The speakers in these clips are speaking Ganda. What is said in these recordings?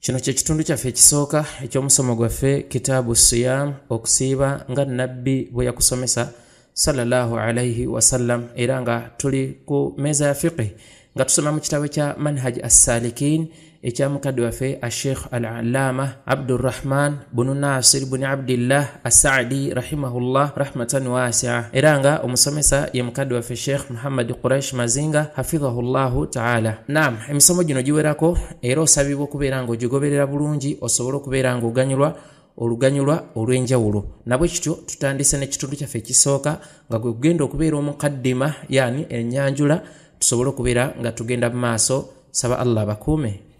Kino kye kitundu kyaffe ekisooka ekyomusomo gwaffe kitaabu siyam, okusiiba nga nabbi bwe yakusomesa sallallahu alayhi wasallam, era nga tuli ku meza ya fiqh nga tusoma mu kitabo kya manhaj as-salikin ekya mukadde waffe Sheikh al-allama Abdurrahman bin Nasir bin Abdillah as-Saadi rahimahullah rahmatan wasi'a, era nga omusomesa ye mukadde waffe Sheikh Muhammad Quraish Mazinga hafidhahullahu ta'ala. Naam, emisomo gino giwerako era osabibwa okubeera nga ogigoberera bulungi osobola okubeera nga oganyulwa oluganyulwa olw'enjawulo. Nabwe kityo tutandise n'ekitundu kyaffe ekisooka nga gwe kugenda okubeera omukaddima, yani ennyanjula, tusobole okubeera nga tugenda mu maaso. Saba Allah bakuume.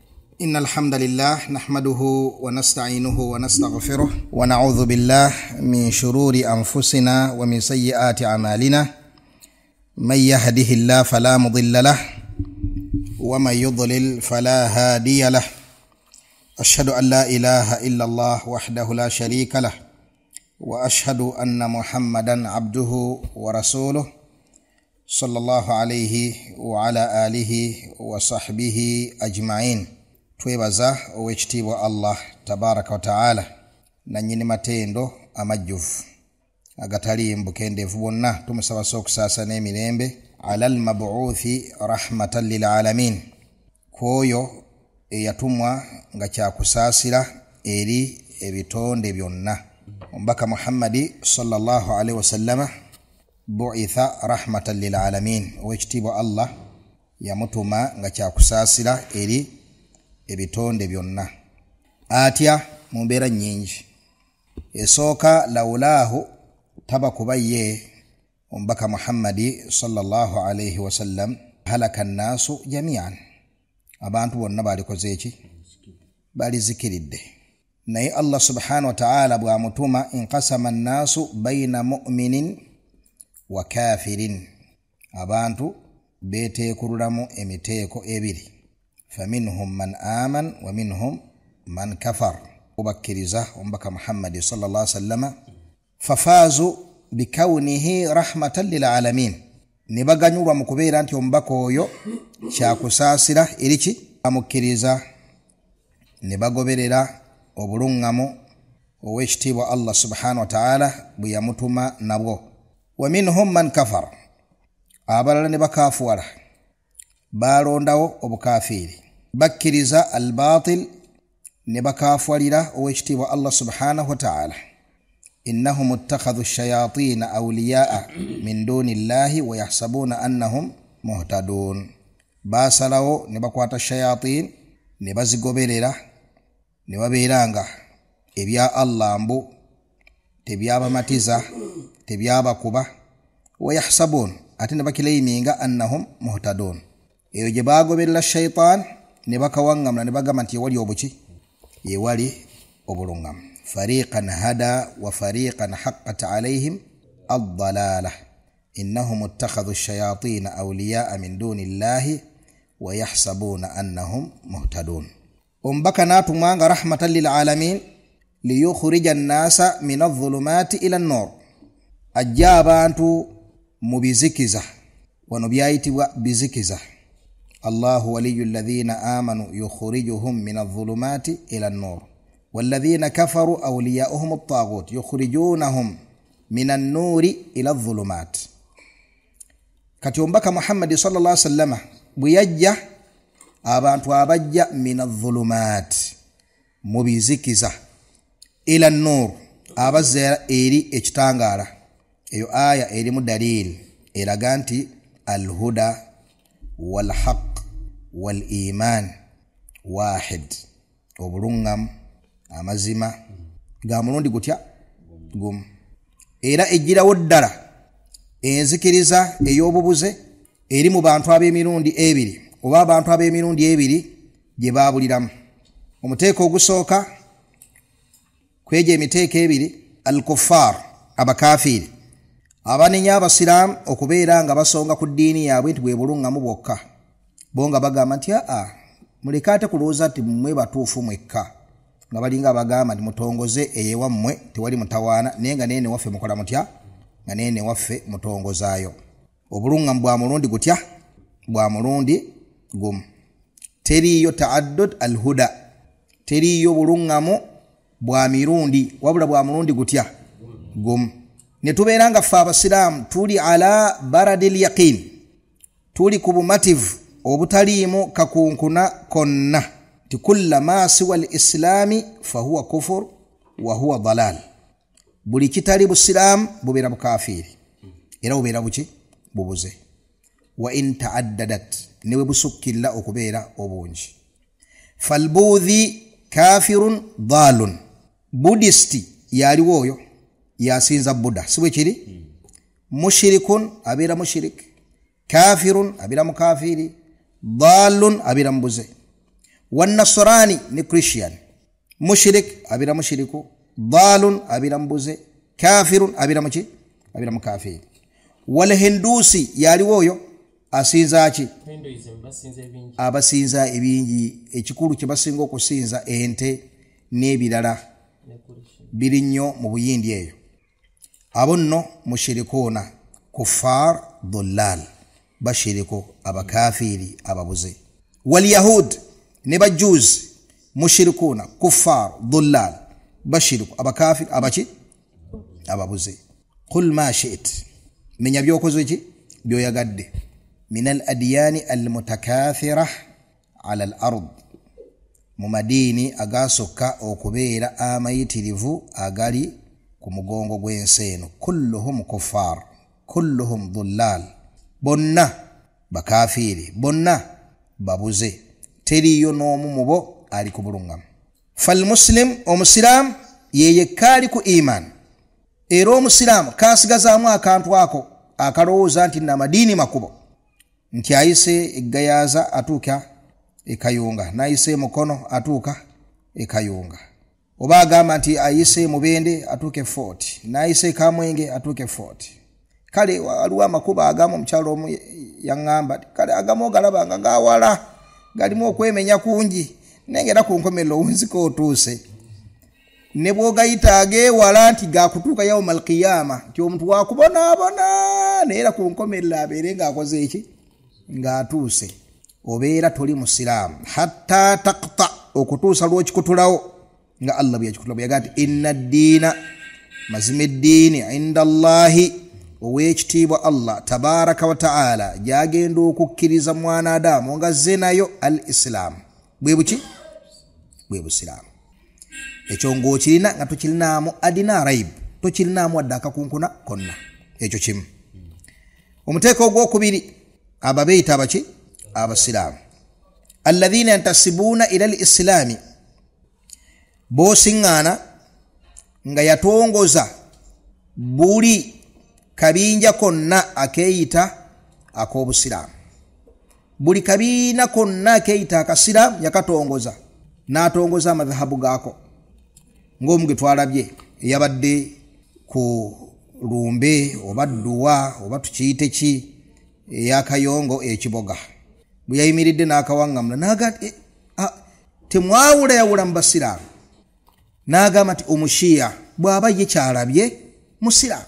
إن الحمد لله نحمده ونستعينه ونستغفره ونعوذ بالله من شرور أنفسنا ومن سيئات أعمالنا من يهده الله فلا مضل له ومن يضلل فلا هادي له أشهد أن لا إله إلا الله وحده لا شريك له وأشهد أن محمدا عبده ورسوله صلى الله عليه وعلى آله وصحبه أجمعين. Twebaza owekitiibwa Allah tabaraka wa taala nanyini matendo amajjuvu agatali mbukendevu bonna, tumusaba okusaasa n'emirembe ala al-mab'uuthi rahmatan lil alamin, kwoyo eyatumwa nga kyakusaasira eri ebitonde byonna. Omubaka Muhammadi sallallahu alaihi wasallama bu'itha rahmatan lil alamin, owekitiibwa Allah yamutuma nga kyakusaasira eri ebitonde byonna. Atya mu mbeera nnyingi. Esooka lawlaahu taba kuba ye omubaka Muhammadi sallallahu alayhi wasallam halaka nnaasu jamian, abantu bonna balikoze eki? Balizikiridde. Naye Allah subhanahu wa ta'ala bw'amutuma inqasama nnaasu bayna mu'minin wa kafirin, abantu beteekululamu emiteeko ebiri. فمنهم من آمن ومنهم من كفر. وبكرزه ومبكى محمد صلى الله عليه وسلم ففازوا بكونه رحمة للعالمين. نبغانيوا مكبيرا انت ومبكى يو شاكساسرة إليكي أمكرزه نبغوبريرا وبرونغامو وويشتيبوا الله سبحانه وتعالى بيامتما نبغو. ومنهم من كفر أبالا نبكافورا balondawo obukafiri, bakkiriza al-batil ne bakafwalira owekitiibwa Allah subhanahu wa ta'ala. innahum ittakhadhu ash-shayatin awliya'a min duni llahi wa yahsabuna annahum muhtadun. Basalawo ne bakwata shayatin ne bazigoberera ne babeeranga ebya Allah mbu tebyabamatiza tebyabakuba, wa yahsabun ate ne bakileiminga annahum muhtadun. Eyo gye bagoberera shaitan ne bakawangamula ne bagamba nti yewali obuki, yewali obulungamu. Fariqan hada wa fariqan haqqat alayhim ad-dalalah innahum ittakhadhu ash-shayatin awliya'a min duni llahi wa yahsabuna annahum muhtadun. Ombaka natumanga rahmatan lil alamin liyukhrija an-nasa min adh-dhulumati ila an-nur, ajja abantu mu bizikiza. Wano byayitibwa bizikiza. الله ولي الذين آمنوا يخرجهم من الظلمات إلى النور والذين كفروا أولياؤهم الطاغوت يخرجونهم من النور إلى الظلمات. كتيومبك محمد صلى الله عليه وسلم بيجة abantu abajja min adh-dhulumat mubizikiza ila an-nur abazza eri ekitangala. Eyo aya eri mu dalil eraga nti al-huda wal-haqq wal-iman wahid, obulungam amazima ga mulundi gutya gumu. Era ejjirawo ddala enzikiriza ey'obubuze eri mu bantu ab'emirundi ebiri oba abantu ab'emirundi ebiri gye baabuliramu. Omuteeko ogusooka kwegyo emiteeko ebiri, al-kuffar abakafiri abanenya abasiraamu okubeera nga basonga ku ddiini yaabwe nti bwe bulungamu bwokka, bo nga bagamba nti muleke ate kulowooza nti mmwe batuufu mwekka, nga balinga abagamba nti mutongoze eyewammwe tewali mutawaana, naye nga neene waffe mukola mutya, nga neene waffe mutongozaayo. Obulungamu bwa mulundi gutya, bwa mulundi gumu. Teriyo ta'addud al-huda teriyo bulungamo bwa mirundi wabula bwa murundi gutya gumu. Ne tubeera nga ffe abasiraamu tuli ala baradil yaqin, tuli ku bumativu obutaliimu kakunkuna konna ti kulla ma siwa al-islami fahuwa kufur wa huwa dalal. Buli kitali busiraamu bubeera bukafiri era bubeera buki bubuze. Wa in taaddadat niwe busukkilla okubeera obungi. Falbudhi kafirun dalun. Buddhisti yaliwo oyo yasinza Buddha siwe kiri. Mushrikun abeera mushrik, kafirun abeera mukafiri, dalun abeera mbuze. Wannasrani ni Christian, mushrik abeera mushriku, dalun abeera mbuze, kafirun abeera muki abeera mukafiri. Wal hindusi yaliwo oyo asinza ki? Abasinza ebingi, ekikulu kye basinga okusinza ente n'ebirala biri nnyo mu buyindi eyo. Abo nno mushirikuuna kuffar dhullal, bashiriku abakafiri ababuze. Wal yahud ne bajuz mushirikuuna kuffar dhullal, bashiriku abakafiri abaki ababuze. Qul ma shi'it, menya byokoze ki byoyagadde. Min al-adyani al-mutakathira ala al-ard, mu madini agasoka okubeera amayitirivu agali ku mugongo gw'ensi eno. Kulluhum kuffar, kulluhum dhullal, bonna bakafiri, bonna babuze, teriyo n'omu mubo ali ku bulungamu. Fal muslim, omusiramu yeye kali ku iman. Era omusiramu kasigazaamu akantu ako akalowooza nti namadini makubo, nti ayise egayaza atuuka ekayunga, nayise mukono atuuka ekayunga, oba agamba nti ayise mubende atuuke 40, nayise kamwenge atuuke 40. Kale waliwo amakuba agamu omukyalo omu yaŋŋamba kale agamu ogalabanga gawala galimu okwemenya kungi nengera ku nkomerero wunziko otuuse. Ne bwogayita agewala nti gakutuuka yawmal qiyama nti omuntu wakubonaabona neera ku nkomerero abeere ng'akoze eki ng'atuuse. Obeera toli musiraamu hatta taqta, okutuusa lw'okikutulawo nga Allah bwe yakikutula bwe yagamba inna ad-diina, mazima eddiini inda Allahi, ow'ekitiibwa Allah tabaraka wa ta'ala gyagenda okukkiriza mwana Adamu nga azze nayo al-Islam, bwe buki bwe busiraamu. Ekyo ng'okirina nga tokirinaamu adina raib, tokirinaamu wadde akakunkuna konna. Ekyo kimu. Omuteeko ogwokubiri ababeeyita abaki abasiraamu, alladhina yantasibuna ila al-islami, bosiŋŋaana nga yatongoza buli kabinja konna akeeyita ak'obusiraamu. Buli kabiina konna akeeyita akasiraamu yakatongoza, n'atongoza amadhahabu gaako. Ng'omu gwe twalabye eyabadde ku lumbe oba dduwa oba tukiyite ki ey'akayongo ekiboga, bwe yayimiridde n'akawaŋŋamula n'agamba temwawula yawula mu basiraamu, n'agamba nti omushiya bw'aba ye kyalabye musiraamu,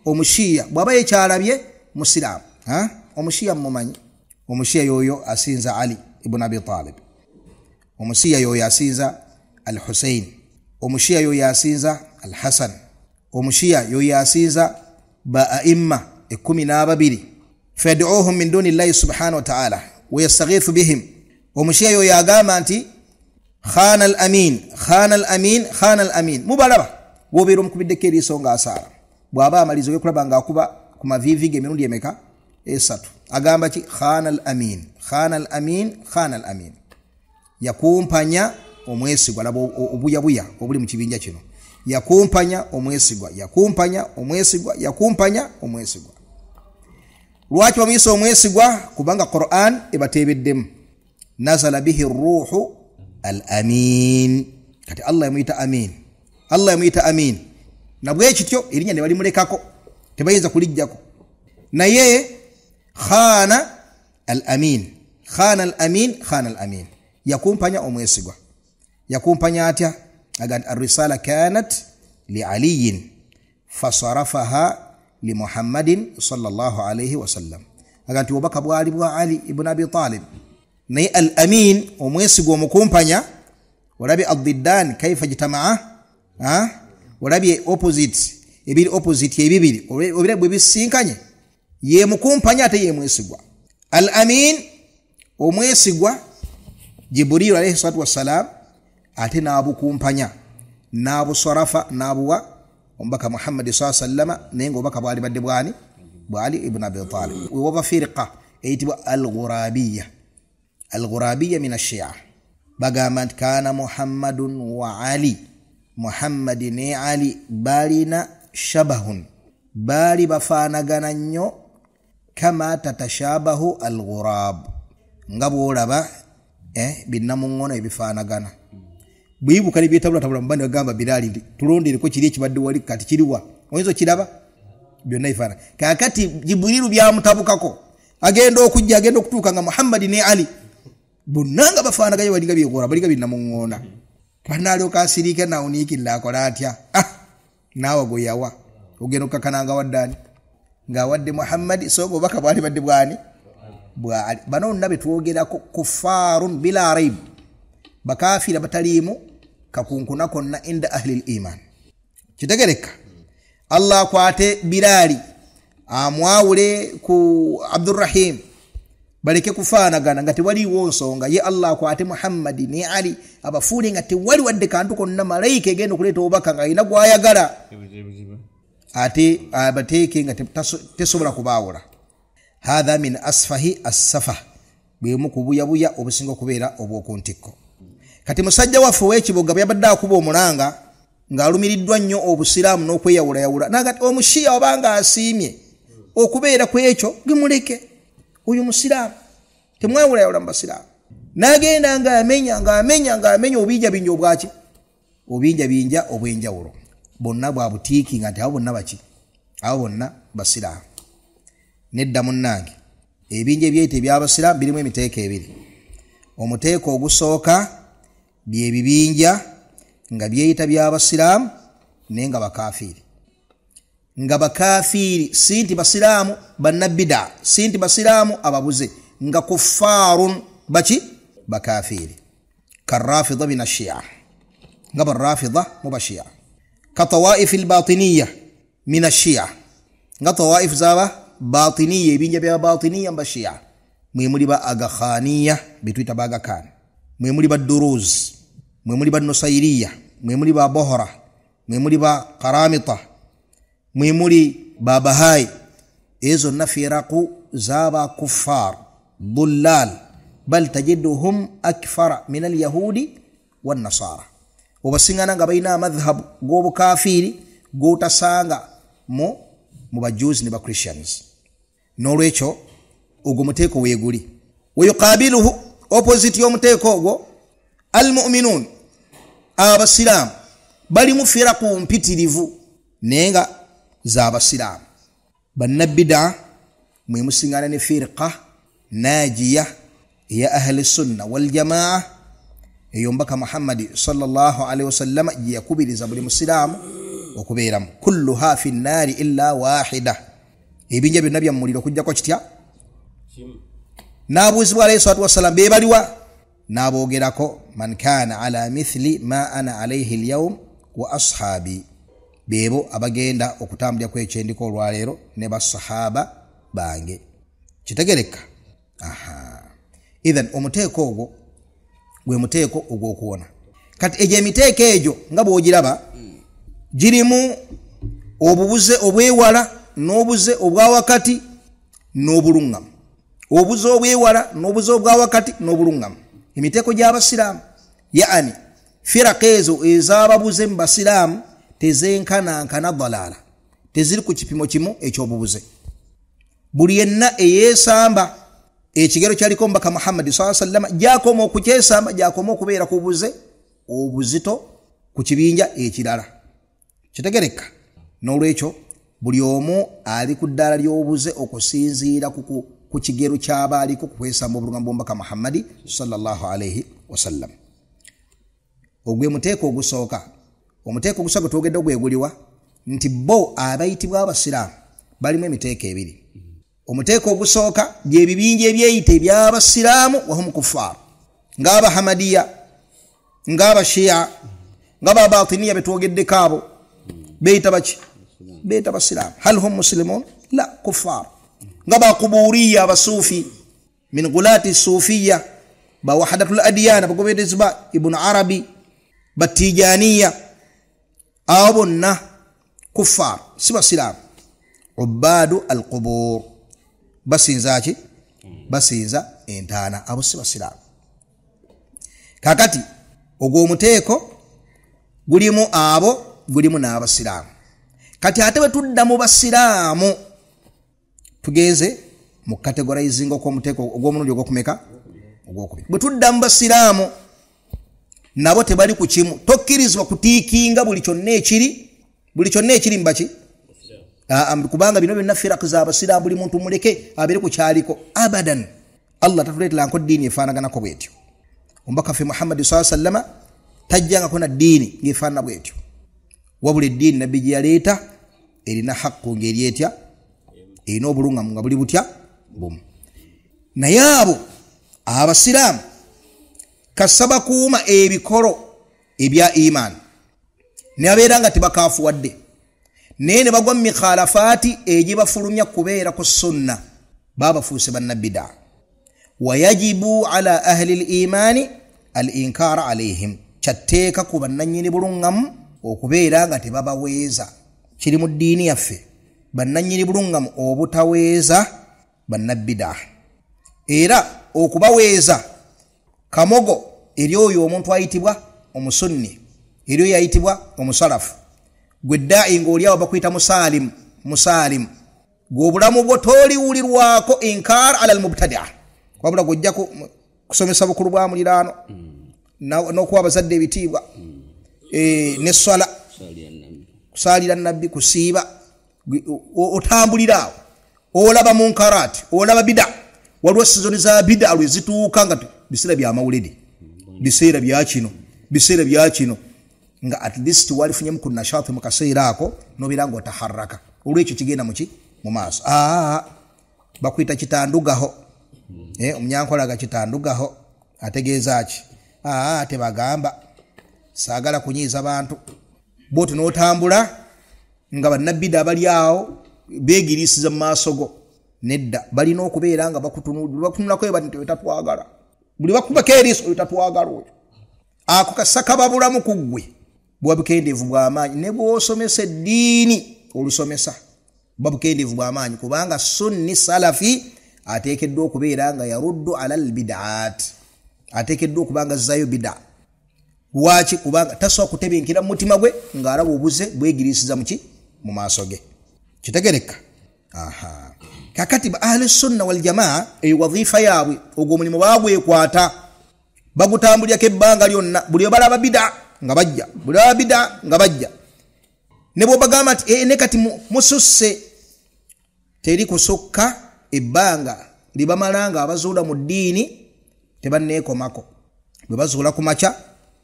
omushiya bw'aba ye kyalabye musiraamu. Omushiya mmumanyi, omushiya yoyo asinza Ali ibn Abi Talib, omushiya yoyo asinza al-Hussein, omushiya yoyo asinza al-Hasan, omushiya yoyo asinza ba'imma 12 fad'uuhum min duni Allahi subhanahu wa ta'ala wa yastaghithu bihim. Omushiya yoyo agamba nti khana al-amin, khana al-amin, khana al-amin. Mubalaba wobeera omukubiddeko eriiso ng'asaala, bw'aba amalizo yokulaba ng'akuba ku mavivi ge emirundi emeka 3, agamba ki khana al-amin, khana al-amin, khana al-amin. Yakumpanya omwesigwa, laba obuyabuya obuli mu kibinja kino. Yakumpanya omwesigwa, yakumpanya omwesigwa, yakumpanya omwesigwa. Lwaki bamuyisa omwesigwa? Kubanga Qur'an ebateebeddemu nazala bihi ruuhu al-amin. Kati Allah yamuyita amin, Allah yamuyita amin, nabwe kityo erinnya ne balimulekako tebayinza kulijjako. Naye khana al-amin, khana al-amin, khana al-amin, yakumpanya omwesigwa. Yakumpanya atya? Agandi ar-risala kanat li aliyin fasarafaha li Muhammadin sallallahu alayhi wa sallam. Agandi obaka bwali bwa Ali ibn Abi Talib naye al amin omwesigwa omukumpanya olabye ad-diddan kaifa jitamaa olabye opposite ebiri opposite ebibiri obire bwe bisinkanye ye mukumpanya ate ye mwesigwa al amin omwesigwa Jibril alayhi salatu wassalam ate nabukumpanya nabusarafa nabuwa ombaka Muhammad sallallahu alayhi wasallam nengo obaka bwali badde bwani bwali ibn Abi Talib wa firqa eitibwa al-ghurabiyya min ash-shi'a bagamba kana Muhammadun wa Ali Muhammad ne Ali balina shabahun bali bafanagana nnyo kama tatashabahu al-ghurab ngabo olaba binnamungono ebifanagana bwibuka libitabula tabula mbani bagamba Bilali tulondere ko kiri ekibadde wali kati kiriwa oyinza kiraba byonna ifana kakati Jibrilu byamutabukako agenda okujja agenda okutuuka nga Muhammad ne Ali bunanga bafanagaye waliga byegora baliga binnamungona panali okasirika na unikilla akola atya nawe goyawa ogenda okakananga waddani nga wadde Muhammad sogo baka bwali badde bwani bwa bano nabe tuogera kufarun bila raib bakafira batalimu kakunkuna konna inda ahli al-iman kitegereka Allah kwate Bilali amwawule ku Abdurrahim baleke kufanagana ngati wali wonsonga ye Allah kwate Muhammad ni Ali abafuli ngati wali wadde kantu konna malaika egenda kuleta obaka nga ina gwayagala ate abateke ngati tesobola kubawula hadha min asfahi as-safa bwe kubuya obusingo kubeera obwokuntiko kati musajja wafu wekiboga byabadde akuba omulanga ngaalumiriddwa nnyo obusiraamu n'okweyawulayawula nagati omushiya obanga asiimye okubeera kwekyo gimuleke uyu musiraamu temwawulayawula mu basiraamu n'agenda ng'amenya obinja binja obwaki obinja binja obwenjawulo bonna bwa butiiki nga nti abo bonna baki abo bonna basiraamu nedda munnange ebinja ebyeyita ebyabasiraamu birimu emiteeko ebiri omuteeko ogusooka bye bibinja nga byeyita byabasiraamu naye nga bakafiri sinti basiraamu bannabida sinti basiraamu ababuze nga kuffarun baki bakafiri karrafidha min ash-shi'a nga barrafidha mubashi'a ka tawaif al-batiniyya min ash-shi'a nga tawaif zaba batiniyya ebinja bya batiniyya mbashi'a mwe muri ba agakhaniya bitwita baga kan mwe muri ba duruz mwe muri ba nusairiyya mwe muri ba bohra mwe muri ba qaramita mwe muri ba bahai ezo nafiraqu zaba kuffar dullal bal tajiduhum akfara min al-yahudi wan nasara obasingana nga bayina madhhab go bukafiri go tasanga mu bajuzi ne ba christians nolwecho ugo muteko weguli wayuqabiluhu opposite yo muteko ogo almu'minun abasilam bali mu firaqu mpitirivu nenga za abasilam bannabida mwe musingana ne firqa najiya ya ahli sunna wal jamaa eyombaka Muhammad sallallahu alaihi wasallam yakubiriza buli muslimu okubeeramu kulluha fi an-nari illa wahida ebinja byonna bya muliro kujja ko kitya nabuuzibwa alayhi salatu wassalam be baliwa nabogerako man kana ala mithli ma ana alayhi al-yawm wa ashabi bebo abagenda okutambulya kw'ekyendiko olwaleero ne basahaba bange kitegereka idhan omuteeko ogwo gwe muteeko ogw'okuwona kati ejo emiteeko egyo nga bw'ogiraba girimu obubuze obwewala n'obuze obwa wakati n'obulungamu obuze obwewala n'obuze obwa wakati n'obulungamu emiteeko gy'abasiraamu yaani firaka ezo ez'ababuze mu basiraamu tezenkanankana dalala teziri ku kipimo kimu eky'obubuze buli yenna eyeesamba ekigero kyaliko mbaka Muhammad sallallahu alaihi wasallam gyakoma okukyesamba gyakoma okubeera ku buze obuzito ku kibinja ekirala kitegereka n'olwekyo buli omu ali ku ddala ly'obuze okusinziira ku kigero ky'abaaliko kwesamba obulungamu bw'omubaka Muhammad sallallahu alaihi wasallam ogwe muteeko ogusooka omuteeko ogusooka twogedde ogweguliwa nti bo abayitibwa abasiraamu balimu emiteeko ebiri omuteeko ogusooka bye bibinja ebyeyita eby'abasiraamu wahum kuffar ng'aba hamadiya ng'aba shia ng'aba batiniya betwogeddeko abo beyita baki beyita basiraamu hal hum muslimun la kuffar ng'aba kuburiya abasuufi min gulati sufiya ba wahdatul adyan bagoberezi ba ibn arabi batijaniya abo bonna kuffar si basiraamu ubadu alqubur basinza entaana abo si basiraamu kakati ogwo omuteeko gulimu abo gulimu n'abasiraamu kati ate bwe tudda mu basiraamu tugenze mu categorizing okw'omuteeko ogw'omulundi ogw'okumeka ogw'okubiri bwe tudda mu basiraamu nabo tebali ku kimu tokkirizibwa kutiikinga buli kyonna ekiri mbaki kubanga bino byonna firaq z'abasiraamu buli muntu muleke abeere ku kyaliko abadan allah tatuleeteranko ddiini efaanaganako bwetyo omubaka ffe muhammadi sallama tajjangako na ddiini ng'efaanana bwetyo wabula eddiini nabbi gye yaleeta erina haqqu ng'eri etya erina obulungamu nga buli butya bumu naye abo abasiraamu kasaba kuuma ebikolo ebya imaani ne babeera nga tebakaafuwadde naye ne bagwa mu mikhalafaati egibafulumya kubeera ku sunna babafuuse bannabbidaa wayajibu ala ahli limaani al inkaara alayhim kyatteeka ku bannannyini bulungamu okubeera nga tebabaweeza kiri mu ddiini yaffe bannannyini bulungamu obutaweeza bannabbidaa era okubaweeza kamogo eri oyo omuntu ayitibwa omusunni eri oyo ayitibwa omusalafu gwe ddaayi ng'oli awo bakuyita musalimu gw'obulamu bwo tooliwulirwako inkaar ala almubtadia wabula gw'ojja kusomesa bukulu bwa muliraano n'okuwa abazadde ebitiibwa n'esswala kusaalira nabbi kusiiba otambulira awo olaba munkaraati olaba bida waliwo sizoni za bida lwe zituuka nga biseera bya mawulidi biseera bya kino nga at least walifunyemu ku nashaati mu kaseera ako nobeera nga otaharraka olwekyo kigenda mu maaso bakuyita kitandugaho omunyankolaga kitandugaho ategeeza ki tebagamba saagala kunyiiza bantu bwoti n'otambula nga bannabbida abali awo beegiriisiza mu maaso go nedda balina okubeera nga bakutunulako ebati wetatwagala buli bakubako eriiso wetatwagala oyo ako kasaka bulamu ku ggwe bwa bukendeevu bw'amaanyi ne bw'osomesa eddiini olusomesa bwa bukendeevu bw'amaanyi kubanga sunni salafi ateekeddwa okubeera nga yaruddu ala albidaat ateekeddwa okuba nga azzayo bida lwaki kubanga tasobola kutebenkera mu mutima gwe ng'alaba obuze bwegiriisiza mu maaso ge kitegereka kakati ba ahli sunna wal jamaa eyo wadhifa yaabwe ogwo omulimu baagwekwata bagutambulyako ebbanga lyonna buli balaba bida nga bajja ne bw'obagamba nti ne kati mususse teri kusukka ebbanga libamala nga abazuula mu ddiini tebanneekomako bwe bazuula ku makya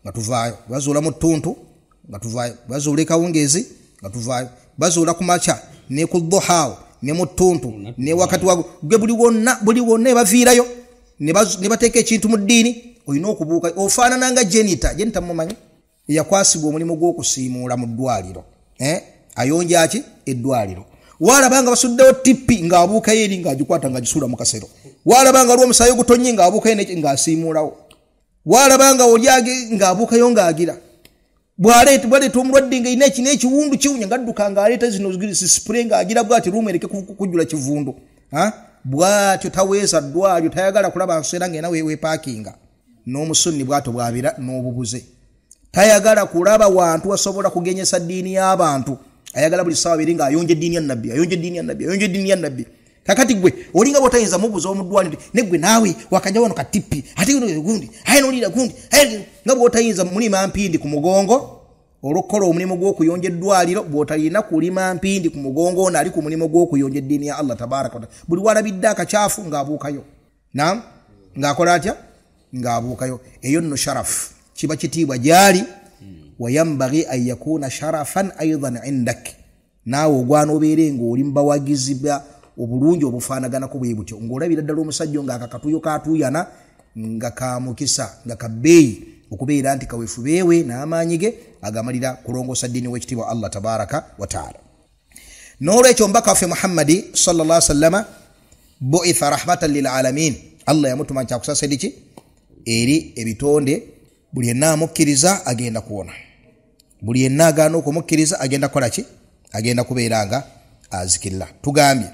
nga tuvaayo bwe bazuula mu ttuntu nga tuvaayo bwe bazuula ekawungeezi nga tuvaayo bazuula ku makya ne ku dhuhaawo ne mu ttuntu ne wakati wa gwe buli wonna ebaviirayo ne bateeka ekintu mu ddiini olina okubuuka ofaanana nga jenita mumanyi yakwasibwa omulimu gw'okusiimuula mu ddwaliro ayonja ki eddwaliro waalabanga basuddewo tippi ng'abuukayo eri ng'agikwata ng'agisuula mu kasero waalabanga waliwo omusaayi ogutonye ng'abuukayo ng'asiimuulawo waalabanga olyage ng'abuukayo ng'agira bwaleeta omulwadde nga ina ekiwundu kiwunya ng'adduka ng'aleeta zino spray ng'agira bw'ati ruumu ereke kujjula kivundu bw'atyo taweesa ddwaliro tayagala kulaba nswera ng'ena weepaakinga n'omusunni bw'atyo bw'abeera n'obubuze tayagala kulaba wantu wasobola kugenyesa ddiini y'abantu ayagala buli ssaawa biri ng'ayonja eddiini ya nabbi kakati gwe olinga bw'otayinza mubuza omuddwaliro ne gwe naawe wakajja wano katippi ate gundi aye n'olira gundi nga bw'otayinza mulima mpindi ku mugongo olw'okukola omulimu gw'okuyonja eddwaliro bw'otalina kulima mpindi ku mugongo ono ali ku mulimu gw'okuyonja eddiini ya allah tabaraka wataala buli walabidde akacaafu ng'abuukayo ng'akola atya ng'abuukayo eyo nno sharafu kiba kitiibwa gyali wayambaghi an yakuna sharafan aidan indak naawe ogwana obeere ng'oli mubawagizi obulungi obufaanagana ko bwe butyo ng'olabira ddala omusajja ng'akakatuyo kaatuuyana nga kamukisa nga kabbeeyi okubeera nti kaweefubeewe n'amaanyi ge agamalira kulongoosa ddiini w'ekitiibwa Allah tabaraka wa taala. N'olwekyo mbaka waffe Muhammadi sallallahu alaihi wasallama bu'itha rahmatan lil alamin, Allah yamutuma kyakusasa ediki eri ebitonde. Buli yenna amukkiriza agenda kuwona, buli yenna agaana okumukkiriza agenda kukola ki? Agenda kubeera nga azikirira. Tugambye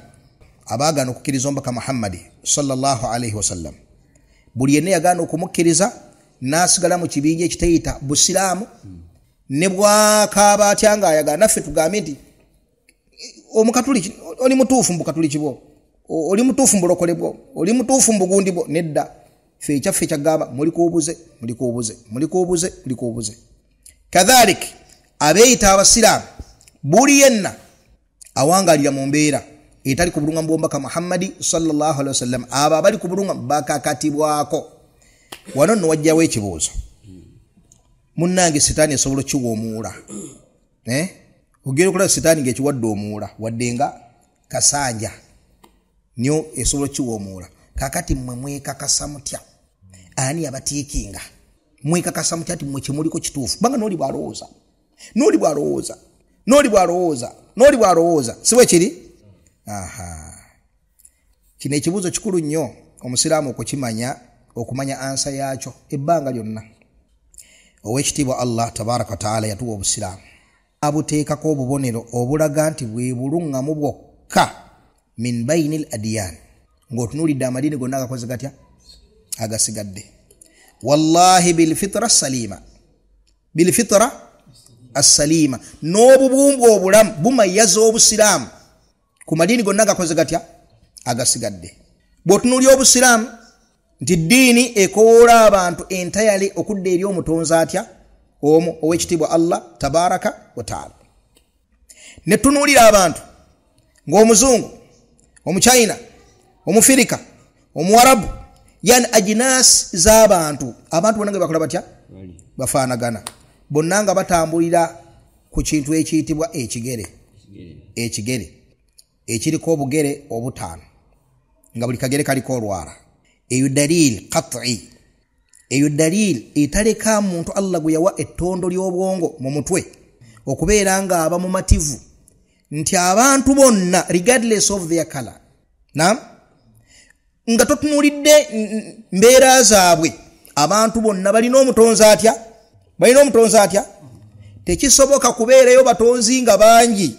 abaagaana okukkiriza omubaka Muhammadi sallallahu alaihi wasallam, buli yenna yagaana okumukkiriza n'asigala mu kibinja ekitayita busiraamu, ne bwakaaba atya ng'ayagala naffe tugambe nti omukatuliki oli mutuufu mu bukatuliki bwo, oli mutuufu mu bulokole bwo, oli mutuufu mu bugundi bwo. Nedda, ffe ekyaffe kyagamba mulikuubuze. Kadhalik abeeyita abasiraamu, buli yenna awangalira mu mbeera etali ku bulunga mbomubaka Muhammadi sallallahu alaihi wasallam, abo abali ku bulunga bakakatibwako. Wano nno wajjawo ekibuuzo, munnange sitaani esobola kiwoomuula, ogenda okulaba sitaani ng'ekiwadde omuwula wadde nga kasanja nyo esobola kiwoomuula. Kakati mmwe mwekakasa mutya? Ani abatiikinga? Mwekakasa mutya nti mmwe kyemuliko kituufu? Banga n'oli bw'alowooza si bwe kiri? Kino ekibuuzo kikulu nnyo omusiraamu okumanya ansa yaakyo ebbanga lyonna. Ow'ekitiibwa Allah tabaraka wa taala yatuwa obusiraamu, abuteekako obubonero obulaga nti bwe buluŋŋamu bwokka min bayinil adiyan, ng'otunuulidde amadiini gonna agakoze gatya? Agasigadde. Wallahi bilfitra as-salima, n'obubumbu obulamu bumayaza obusiraamu ku madiini gonna agakoze gatya? Agasigadde. Bw'otunuulya obusiraamu nti ddiini ekowoola abantu entayale okudda eri omutonzi atya? Omu ow'ekitiibwa Allah tabaraka wa taala. Ne tunuulira abantu ng'omuzungu, omuchina, omufirika, omuwarabu, yani ajinasi z'abantu, abantu bonna bakola batya? Bafaanagana. Bonna nga batambulira ku kintu ekiyitibwa ekigere ekiriko obugere obutaano, nga buli kagere kaliko olwala. Eyo dalil qat'i, eyo dalil etaleka muntu Allah gwe yawa ettondo ly'obwongo mu mutwe okubeera nga aba mumativu nti abantu bonna regardless of their color, nga totunuulidde mbeera zaabwe, abantu bonna balina omutonzi atya? Tekisoboka kubeerayo batonzi nga bangi,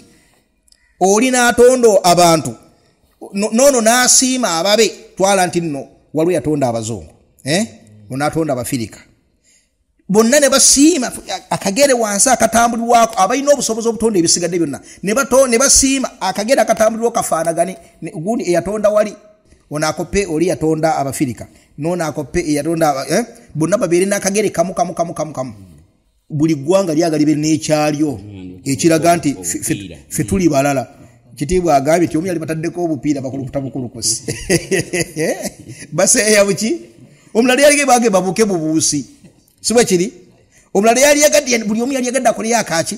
oli n'atonda abantu nono n'asiima ababe, twala nti nno waliwo yatonda abazungu, n'atonda abafirika, bonna ne basiima akagere wansi akatambulirwako, abalina obusobozi obutonda ebisigadde byonna ne basiima akagere akatambulirwako kafaanagane, gundi eyatonda wali onakope oli yatonda abafirika, nonakope eyatonda bonna babeere n'akagere kamu. Buli ggwanga lyagala libe n'ekyalyo ekiraga nti ffe tuli balala. Kitiibwa agambye nti omu yali bataddeko obupiira bakulukuta bukulukusi baseeya buki? Omulala yali bage babuke bubuusi, si bwe kiri? Omulala yali yagadde, buli omu yali yagadde akoleyo akaaki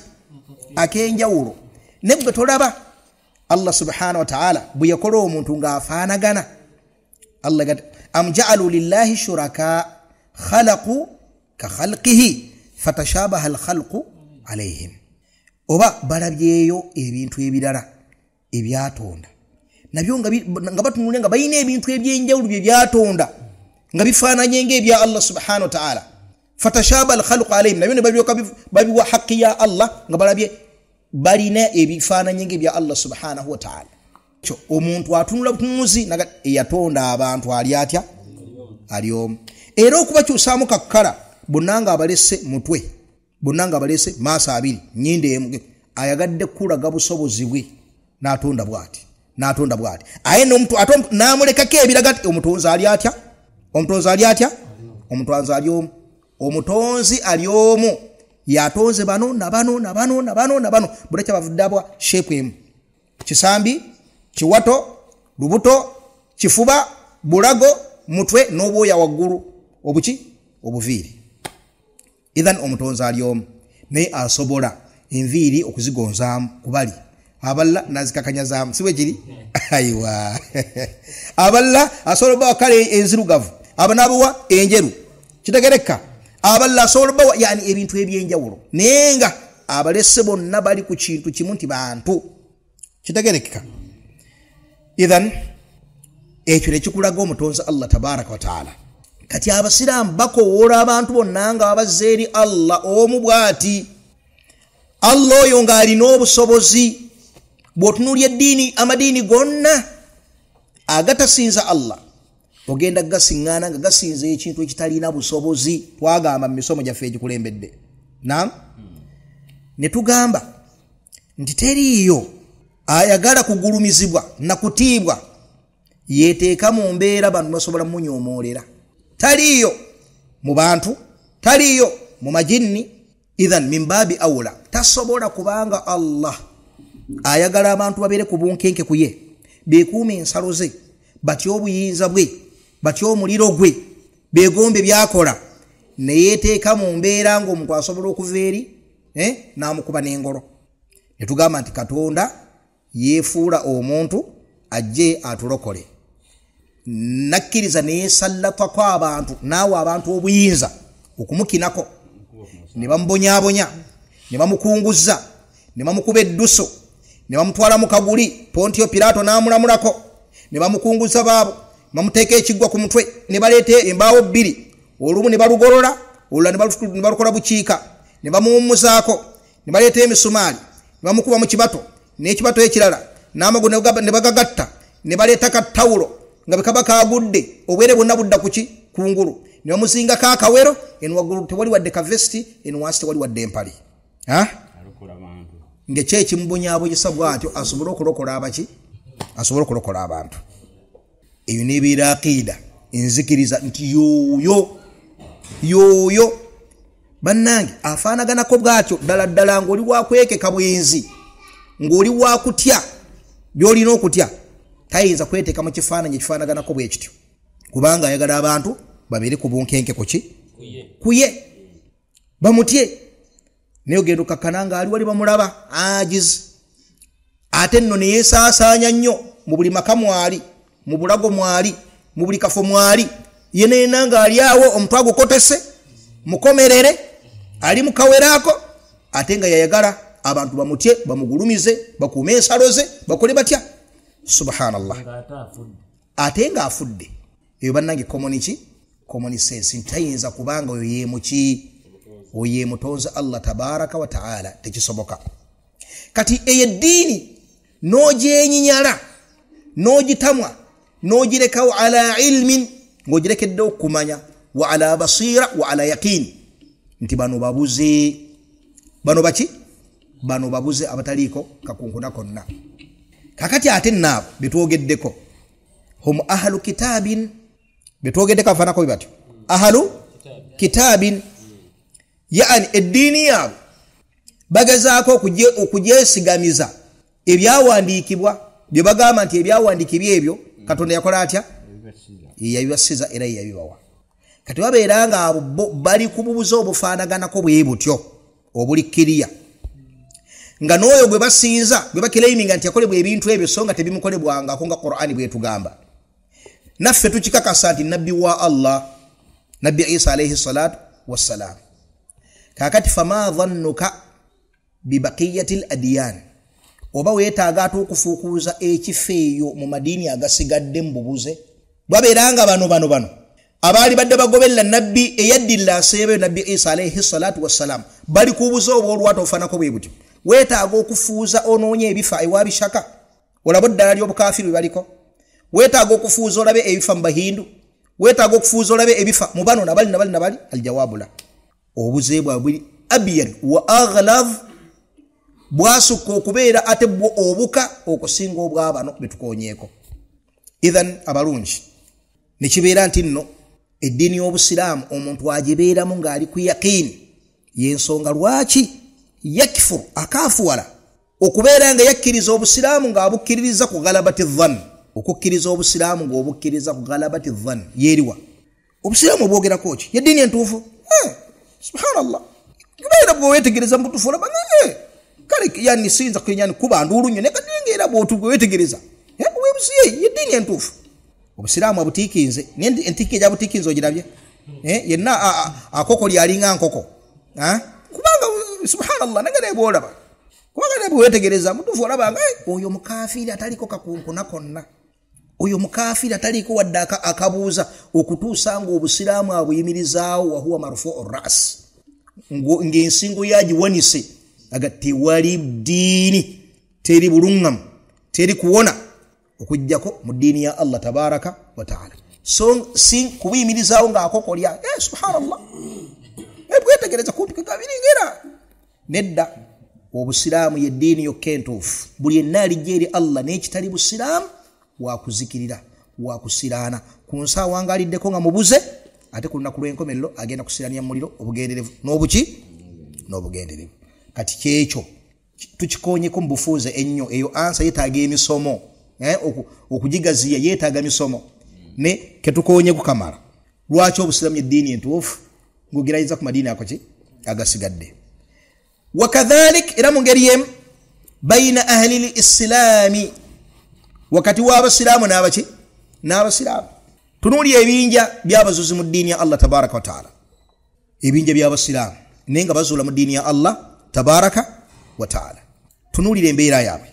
ak'enjawulo. Ne bwe tolaba Allah subhanahu wa ta'ala bwe yakola omuntu ng'afaanagana, Allah gati am ja'alu lillahi shuraka khalaqu ka khalqihi fatashabaha al-khalqu alayhim, oba balabyeyo ebintu ebirala ebyatonda nabyo nga batunule nga balina ebintu ebyenjawulo bye byatonda nga bifaananye ng'ebya Allah subhanahu wa ta'ala. Fatashabaha al-khalqu alayhim, nabyo ne babiwa haqqi ya Allah nga balabye balina ebifaananye ng'ebya Allah subhanahu wa ta'ala. Omuntu atunula butunuzi eyatonda abantu ali atya? Ali omu. Era okubakyusaamu kakkala, bonna nga abalese mutwe, bonna nga abalese maaso abiri, nnyindo emu, ayagadde kulaga busobozi bwe n'atonda bw'ati. Aye n'omuntu n'amulekako ebiraga nti omutonzi ali atya? Omutonzi ali omu. Omutonzi ali omu, yatonze bano na bano, bulekya bavudde abwa shepu emu: kisambi, kiwato, lubuto, kifuba, bulago, mutwe n'obwoya waggulu obuviiri. Idhan omutonzi ali omu, naye asobola enviiri okuzigonzaamu kubali, aballa nazikakanyazamu siwe kiri aiwa aballa asobola kale enzirugavu abanabuwa enjeru kitegereka aballa asobola yani ebintu ebyenjawulo nenga abalese bonna bali ku kintu kimu nti bantu kitegereka idhan ekyo nekikulaga omutonzi Allah tabaraka wa taala kati abasiraamu bakowoola abantu bonna nga abazzeeri Allah omu bw'ati Allah oyo ng'alina obusobozi bw'otunuulya eddiini amadiini gonna agatasinza Allah ogenda gasiŋŋaana nga gasinza ekintu ekitalina busobozi twagamba mu misomo gyaffe egikulembedde naam ne tugamba nti teriiyo ayagala kugulumizibwa na kutiibwa yeteeka mu mbeera bantu basobola munyoomoolera taliyo mu bantu taliyo mu majinni idhan min babi awla tasobola kubanga Allah ayagala abantu babeere ku bunkenke kuye beekuuma ensalo ze batya obuyinza bwe batya omuliro gwe beegombe byakola ne yeteeka mu mbeera ng'omuntu asobola okuva eri n'amukuba n'engolo ne tugamba nti Katonda yeefuula omuntu ajje atulokole nakkiriza neyesallatako abantu naawe abantu obuyinza okumukinako ne bamubonyaabonya ne bamukunguza ne bamukuba edduso ne bamutwala mu kaguli Pontiyo Pilato n'amulamulako ne bamukunguza baabo bamuteeka ekiggwa ku mutwe ne baleeta embaawo bbiri olumu ne balugolola olulala ne balukola bukiika ne bamuwummuzaako ne baleeta emisumaali ne bamukuba mu kibato n'ekibato ekirala n'amagulu ne bagagatta ne baleeta kattawulo nga bekaba kaagudde obwere bwonna budda kuki kungulu ne bamusingako akawero eno waggulu tewali wadde kavesti eno wansi tewali wadde empali ng'ekyekimubonyaabonyesa bw'atyo asobole okulokola abaki asobole okulokola abantu eyo nebeera aqiida enzikiriza nti yooyo bannange afaanaganako bw'atyo ddala ddala ng'oli wakwekeka bwenzi ng'oli wakutya by'olina okutya tayinza kweteeka mu kifaananyi ekifaanaganako bwe kityo kubanga ayagala abantu babeere ku bunkenke kuki kuye bamutye naye ogenda okakkana ng'ali wali bamulaba ajizi ate nno neyeesaasaanya nnyo mu buli maka mwali mu bulago mwali mu buli kafo mwali yeneena ng'ali awo omutwe agukotese mukomerere ali mu kaweraako ate nga yayagala abantu bamutye bamugulumize bakuume ensalo ze bakole batya subhanallah ate nga afudde eyo bannange common sense ntayinza kubanga oyo yemuki oye mutonza Allah tabaraka wa taala tekisoboka kati eyo eddiini nojenyinyala nojitamwa nojirekawo ala ilmin ngojirekedde okumanya wa ala basira wa ala yaqin nti bano babuze bano babuze abataliiko kakunkuna konna kakati ate naabo betwogeddeko hum ahlu kitabin betwogeddeko afaanako bibatyo ahlu kitabin yaani eddiini yaabo bagezaako okugyesigamiza ebyawandiikibwa bye bagamba nti ebyawandiikibwa ebyo Katonda yakola atya yabibasiza era yabibawa kati babeera nga abo bali kububuza obufaanaganako bwe butyo obulikkiriya nga n'oyo gwe basinza gwe bakiraiminga nti yakolebwa ebintu ebyo so nga tebimukolebwangako nga Qur'ani bwe tugamba naffe tukikakasa nti nabbi wa Allah nabbi Isa alayhi salatu wassalam kakati fama dhannuka bibaqiyatil adyan oba weetaaga ate okufuukuuza ekifeeyo mu madiini agasigadde mbubuze babeeranga bano abaali badde bagoberera nabbi eyaddilla aseebeyo nabbi Isa alayhi salatu wassalam bali kubuza oba olwata ofanako bwe butyo weetaaga okufuuza onoonye ebifa ewabishaka olaba ddala ly'obukafiru baliko weetaaga okufuuza olabe ebifa mu bahindu weetaaga okufuuza olabe ebifa mu bano nabali aljawabu la obuze bwa buli abyan wa aghlab bwasukka okubeera ate bwo obuka okusinga obwabano betukonyeeko idhan abalungi nekibeera nti nno eddiini y'obusiraamu omuntu agibeeramu ng'ali ku yaqiini y'ensonga lwaki yakfur akaafuwala okubeera nga yakkiriza obusiraamu ng'abukkiririza ku galabati dhann okukkiriza obusiraamu ng'obukkiriza ku galabati dhann yeeriwa obusiraamu obwogerako ki yeddiini entuufu subhanallah kubeera bwe weetegereza mu butuufu olaba yani sinza kwenyani kuba ndulu nnyo nekadengera bw'otuwetegereza webusiye yeddiini entuufu obusiraamu abutiikinze entike ejja butiikinze ogirabye yenna akoko lyalinga nkoko kubanga subhanallah nagere bwolaba kubanga bwetegereza mutuufu olabanga oyo mukaafiri ataliko kakunkuna konna oyo mukaafiri ataliko wadde akabuuza okutuusa nga obusiraamu abuyimirizaawo wahuwa marfuu ras ng'ensingo yagiwanise aga tewali ddiini teri buluŋŋamu teri kuwona okujjako mu ddiini ya Allah tabaraka wa taala so kubuyimirizaawo ng'akokolya subhanallah bwetegereza kumpi kakabiringera nedda obusiraamu ye ddiini yokka entuufu buli yenna alijja eri Allah n'ekitali busiraamu wakuzikirira wakusiraana ku nsaawa nga aliddeko nga mubuze ate ku lunaku lw'enkomerero agenda kusiraania mu muliro obugenderevu n'obugenderevu kati kyekyo tukikoonyeko mu bufuuze ennyo eyo ansa yeetaaga emisomo okugigaziya yeetaaga misomo ne ketukoonye kukamala lwaki obusiraamu eddiini entuufu ng'ogirayiza ku madiini akoki agasigadde wakadhalik era mu ngeri yemu bayina ahli lislaami wakati w'abasiraamu n'abasiraamu tunuuli ebinja by'abazuzi mu ddiini ya Allah tabaraka wa taala ebinja by'abasiraamu naye nga bazuula mu ddiini ya Allah tabaraka wa taala tunuulira embeera yaabwe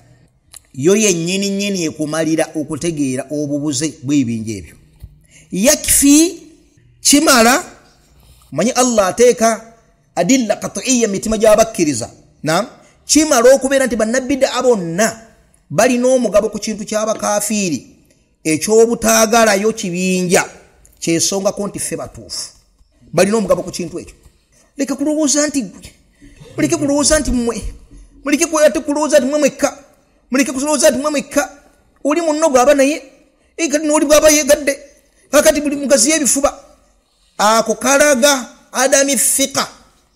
yo yennyini ekumalira okutegeera obubuze bw'ebinja ebyo yakfi kimala manyi Allah ateeka adilla qat'iyya mitima gy'abakkiriza kimala okubeera nti bannabida bonna balina omugabo ku kintu ky'abakafiiri eky'obutaagalayo kibinja kyesongako nti ffe batuufu balina omugabo ku kintu ekyo leka kulowooza nti mmwe muleke kulowooza nti mmwe mwekka muleke kulowooza nti mmwe mwekka oli munno gw'aba naye kati n'oli bw'aba yeegadde kakati buli mugazi y'ebifuba ako kalaga adami fiqa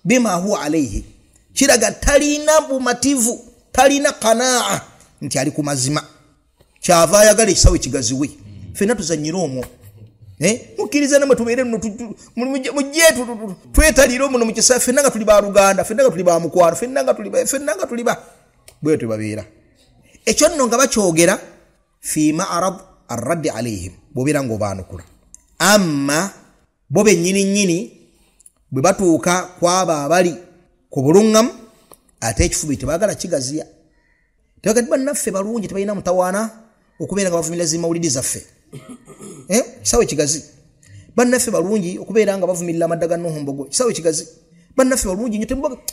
bima huwa alayhi kiraga talina bumativu talina qanaa nti ali ku mazima kyava ayagala ekisawo ekigaziwe ffenna tuzannyire omwo mukkiriza namwe tubeere mujjeetu twetalire omuno mu kisawo ffenna nga tuli ba Luganda ffenna nga tuli ba mukwano ffenna nga tuli ba bwetwe babeera ekyo nno nga bakyogera fi ma'rad arraddi alayhim bobeera ng'obaanukula amma bo bennyini bwe batuuka kwaba abali ku buluŋŋamu ate ekifuba tebaagala kigaziya tebagati bannaffe balungi tebalina mutawaana okubeera nga bavumira zimawulidi zaffe kisawe kigazi bannaffe balungi okubeera nga bavumirira amadda ga Nuhu Mbogo kisawe kigazi bannaffe balungi nnyo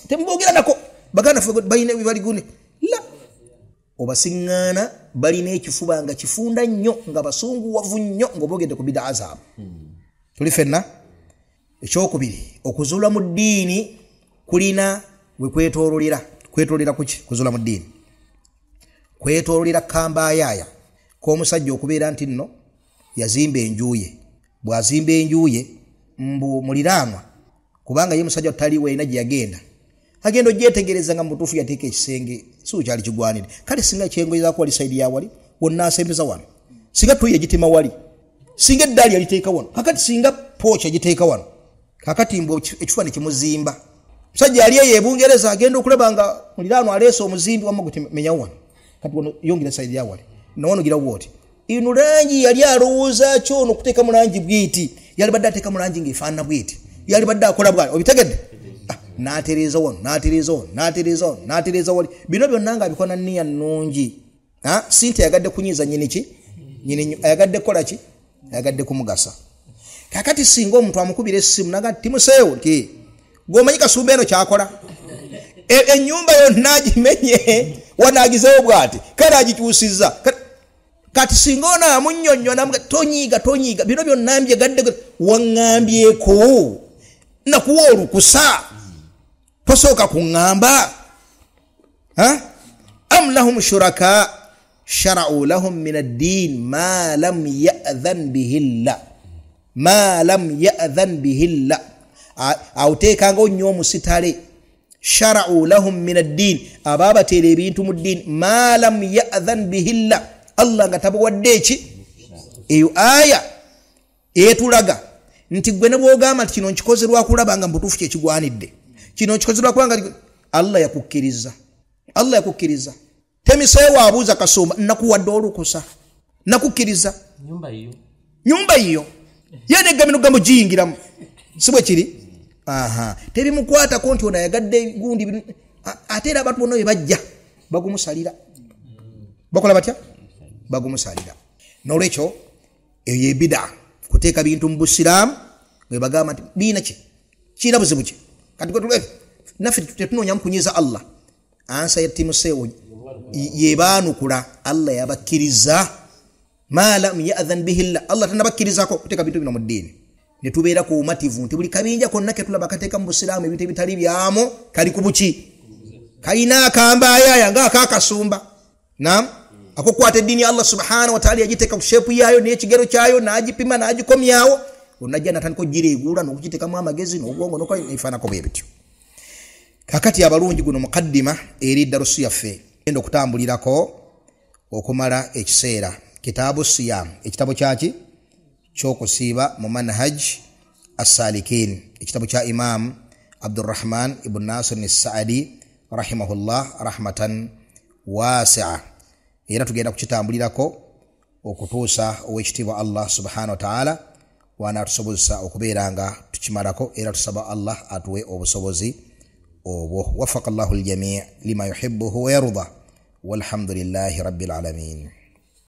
temuboogera nako baganda ffe balina ebibaligune la obasiŋŋaana balina ekifuba nga kifunda nnyo nga basunguwavu nnyo ng'oboogedde ku bidaa zaabwe tuli ffenna ekyokubiri okuzuula mu ddiini kulina we kwetoolera kuki kuzuula mu ddiini kwetoolera kambayaaya k'omusajja okubeera nti nno yazimba enjuye bw'azimba enjuye mbu muliraanwa kubanga ye musajja taliwo erina gye yagenda agenda ogyetegereza nga mutuufu yateeka ekisenge si kyali kigwanire kale singa ekyengoyezaako wali sayidi ya wali wonna asembeza wano singa tuyi yagitima wali singa eddaali yaliteeka wano kakati singa pooki yagiteeka wano kakati mbu ekifaananyi kimuzimba musajja yali eyo ebungereza agenda okulaba nga muliraanwa aleese omuzimbi wamma gutemenyawo wano kati wano yongera sayidi ya wali nawono gira woti ino rangi yali alowooza kyono okuteeka mu langi bwiti yali badde ateeka mu langi ng'efaanana bwiti yali badde akola bwali obitegedde n'atereeza wano n'atereeza wali bino byonna nga abikola nniya nnungi sinti ayagadde kunyiiza nyini ayagadde kukola ki ayagadde kumugasa kakati singa omuntu amukubira essimu naga timuseewo nti gwomanyi kasumba eno kyakola ennyumba yonna agimenye wanaagizeewo bw'ati kale agikyusizza kati singa ono amunnyonnyona tonyiiga bino byonna mbyegadde waŋŋambyeko nakuwa olukusa tosooka kuŋŋamba am lahum shuraka shara'u lahum min ad-din ma lam ya'dhan bihilla awuteekanga onnyo omusitale shara'u lahum min ad-din ababateera ebintu mu ddiini ma lam ya'dhan bihilla Allah nga tabawadde eki eyo aya etulaga nti gwe ne bw'ogamba nti kino nkikozerwa kulaba nga mbutuufu kyekigwanidde kino nkikozerwa kubanga Allah yakukkiriza Allah yakukkiriza temiseewo abuuza kasumba nakuwadde olukusa nakukkiriza nyumba hiyo yene gamino gambo jiyingiramu sibwe kiri tebimukwatako nti ono yagadde gundi ate era abantu bonna bajja bagumusalira bakola batya bagumusalira n'olwekyo eyo ebida kuteeka bintu mu busiraamu bwe bagamba nti biina ki kiina buzibu ki kati naffe tetunoonya mukunyiza Allah ansa yatimuseewo yebaanukula Allah yabakkiriza ma lam ya'dhan bihi Allah tanabakkirizako kuteeka bintu bino mu ddiini ne tubeera ku umativu nti buli kabinja konna ke tulaba kateeka mu busiraamu ebintu ebitali byamo kali ku buki kalina akambaayaya nga akakasumba naam akokwata eddiini ya Allah subhanahu wa ta'ala yagiteeka ku shepu yaayo n'ekigero kyayo n'agipima n'agikomyawo onajja natandika ogira eguula n'okugiteekamu amagezi n'obwongo n'ifaanako bwe bityo kakati abalungi guno mukaddima eri darusu yaffe genda okutambulirako okumala ekiseera kitaabu siyam ekitabo kyaki ky'okusiiba mu manhaj as-salikin ekitabo kya imam Abdurrahman ibn Nasir as-Saadi rahimahullah rahmatan wasi'a era tugenda kukitambulirako okutuusa ow'ekitiibwa Allah subhanahu wa ta'ala wanaatusobozesa okubeeranga tukimalako era tusaba Allah atuwe obusobozi obwo wafaqa Allahu al-jami' lima yuhibbuhu wa yarda walhamdulillahi rabbil alamin.